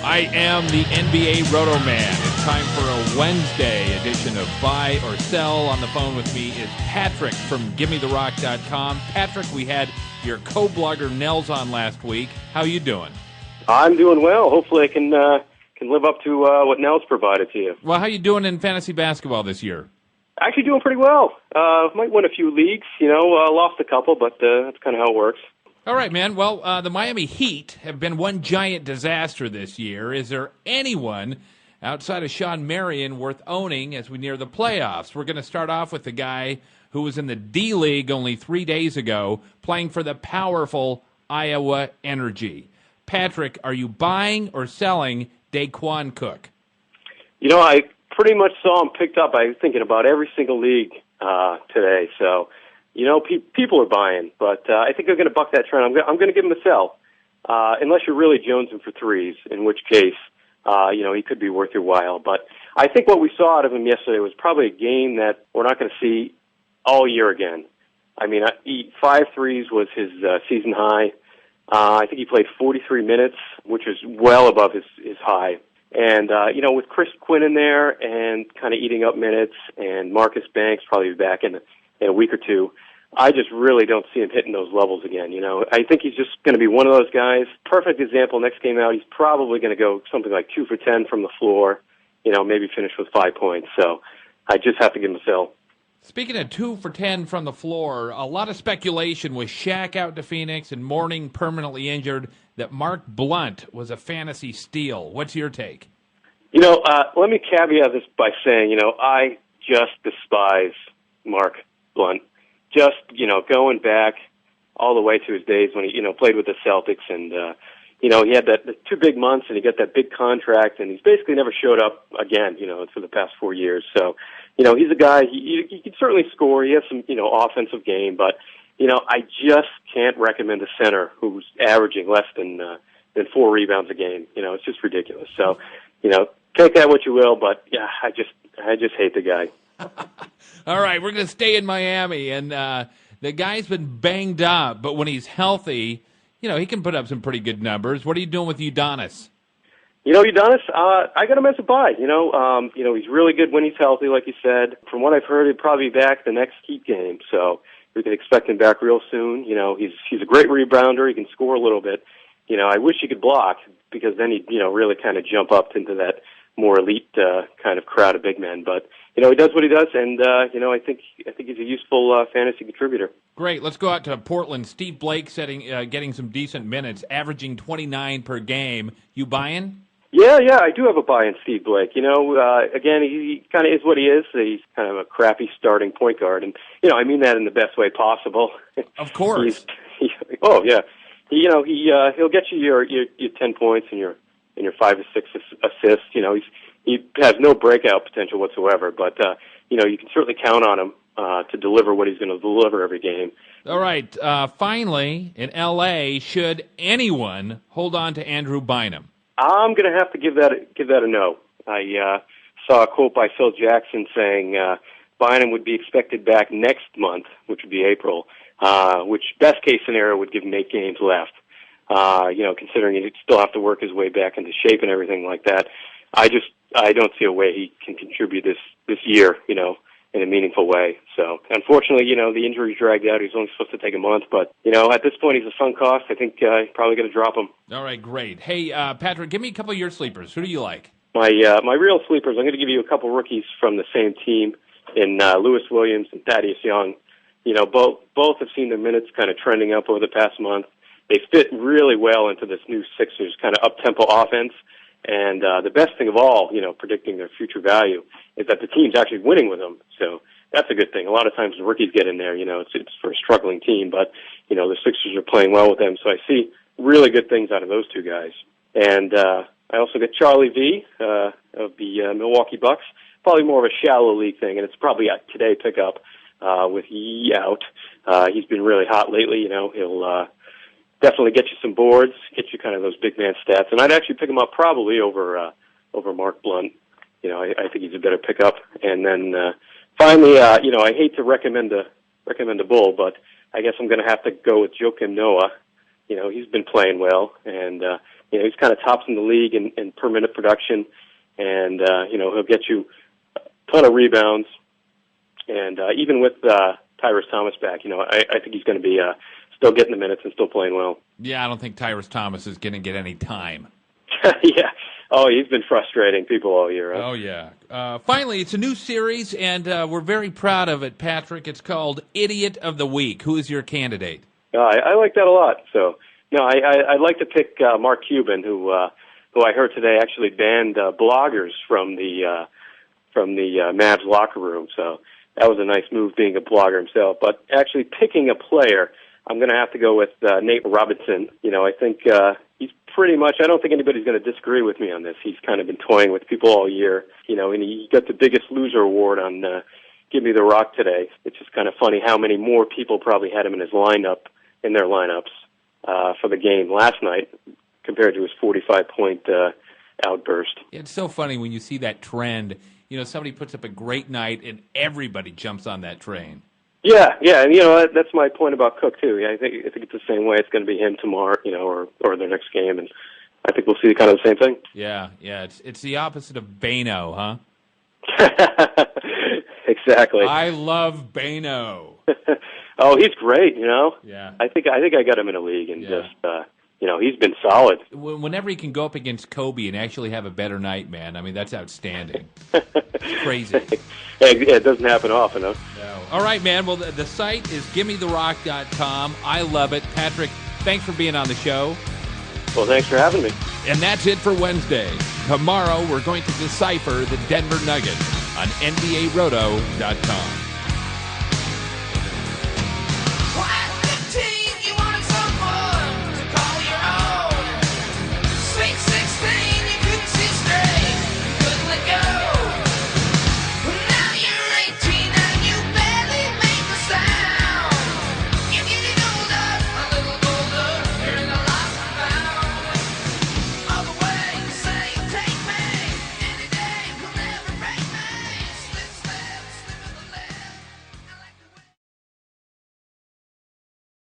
I am the NBA Roto Man. It's time for a Wednesday edition of Buy or Sell. On the phone with me is Patrick from GimmeTheRock.com. Patrick, we had your co-blogger Nels on last week. How you doing? I'm doing well. Hopefully I can live up to what Nels provided to you. Well, how you doing in fantasy basketball this year? Actually doing pretty well. Might win a few leagues, lost a couple, but that's kind of how it works. All right, man. Well, the Miami Heat have been one giant disaster this year. Is there anyone outside of Sean Marion worth owning as we near the playoffs? We're going to start off with the guy who was in the D-League only 3 days ago, playing for the powerful Iowa Energy. Patrick, are you buying or selling Daequan Cook? I pretty much saw him picked up, I think, in about every single league today. So, people are buying, but I think they're going to buck that trend. I'm going to give him a sell, unless you're really jonesing for threes, in which case, he could be worth your while. But I think what we saw out of him yesterday was probably a game that we're not going to see all year again. I mean, 5 threes was his season high. I think he played 43 minutes, which is well above his high. And, with Chris Quinn in there and kind of eating up minutes, and Marcus Banks probably be back in a week or two, I just really don't see him hitting those levels again. I think he's just going to be one of those guys. Perfect example, next game out, he's probably going to go something like 2 for 10 from the floor, maybe finish with 5 points. So I just have to give him a sell. Speaking of 2 for 10 from the floor, a lot of speculation with Shaq out to Phoenix and Mourning permanently injured that Mark Blount was a fantasy steal. What's your take? Let me caveat this by saying, I just despise Mark Blount. Just, going back all the way to his days when he, played with the Celtics and, he had the 2 big months and he got that big contract and he's basically never showed up again, for the past 4 years. So, he's a guy, he can certainly score. He has some, offensive game, but, I just can't recommend a center who's averaging less than 4 rebounds a game. It's just ridiculous. So, take that what you will, but yeah, I just hate the guy. All right, we're going to stay in Miami, and the guy's been banged up, but when he's healthy, he can put up some pretty good numbers. What are you doing with Udonis? Udonis, I got him as a buy. He's really good when he's healthy, like you said. From what I've heard, he'll probably be back the next Heat game, so we can expect him back real soon. He's a great rebounder. He can score a little bit. I wish he could block because then he'd, really kind of jump up into that more elite kind of crowd of big men. But, he does what he does, and, I think he's a useful fantasy contributor. Great. Let's go out to Portland. Steve Blake getting some decent minutes, averaging 29 per game. You buying? Yeah, I do have a buy in Steve Blake. Again, he kind of is what he is. He's kind of a crappy starting point guard, and I mean that in the best way possible. Of course. Oh yeah, he'll get you your 10 points and your 5 or 6 assists. He has no breakout potential whatsoever, but you can certainly count on him to deliver what he's going to deliver every game. All right. Finally, in L.A., should anyone hold on to Andrew Bynum? I'm going to have to give that a no. I saw a quote by Phil Jackson saying Bynum would be expected back next month, which would be April, which best case scenario would give him 8 games left. Considering he'd still have to work his way back into shape and everything like that. I don't see a way he can contribute this year, in a meaningful way. So, unfortunately, the injury's dragged out. He's only supposed to take a month, but, at this point, he's a sunk cost. I think probably going to drop him. All right, great. Hey, Patrick, give me a couple of your sleepers. Who do you like? My real sleepers, I'm going to give you a couple rookies from the same team in Lewis Williams and Thaddeus Young. Both have seen their minutes kind of trending up over the past month. They fit really well into this new Sixers kind of up-tempo offense. And the best thing of all, predicting their future value, is that the team's actually winning with them. So that's a good thing. A lot of times the rookies get in there, it's for a struggling team, but, the Sixers are playing well with them. So I see really good things out of those 2 guys. And I also get Charlie V of the Milwaukee Bucks, probably more of a shallow league thing, and it's probably a today pickup with Yee out. He's been really hot lately. He'll definitely get you some boards, get you kind of those big man stats, and I'd actually pick him up probably over Mark Blount. I think he's a better pickup. And then finally, I hate to recommend a bull, but I guess I'm going to have to go with Joakim Noah. He's been playing well, and he's kind of tops in the league in per minute production, and he'll get you a ton of rebounds. And even with Tyrese Thomas back, I think he's going to be still getting the minutes and still playing well. Yeah, I don't think Tyrese Thomas is going to get any time. Yeah. Oh, he's been frustrating people all year. Right? Oh, yeah. Finally, it's a new series, and we're very proud of it, Patrick. It's called Idiot of the Week. Who is your candidate? I like that a lot. So, I'd like to pick Mark Cuban, who I heard today actually banned bloggers from the Mavs locker room. So that was a nice move, being a blogger himself. But actually picking a player, I'm going to have to go with Nate Robinson. I think he's pretty much, I don't think anybody's going to disagree with me on this. He's kind of been toying with people all year, and he got the biggest loser award on Give Me the Rock today. It's just kind of funny how many more people probably had him in their lineups for the game last night compared to his 45-point outburst. It's so funny when you see that trend. Somebody puts up a great night and everybody jumps on that train. Yeah, and that's my point about Cook too. Yeah, I think it's the same way. It's going to be him tomorrow, or the next game, and I think we'll see kind of the same thing. Yeah, it's the opposite of Bano, huh? Exactly. I love Bano. Oh, he's great. Yeah. I think I got him in a league, and just he's been solid. Whenever he can go up against Kobe and actually have a better night, man, I mean, that's outstanding. It's crazy. It doesn't happen often, huh? No. All right, man. Well, the site is GimmeTheRock.com. I love it. Patrick, thanks for being on the show. Well, thanks for having me. And that's it for Wednesday. Tomorrow, we're going to decipher the Denver Nuggets on NBARoto.com.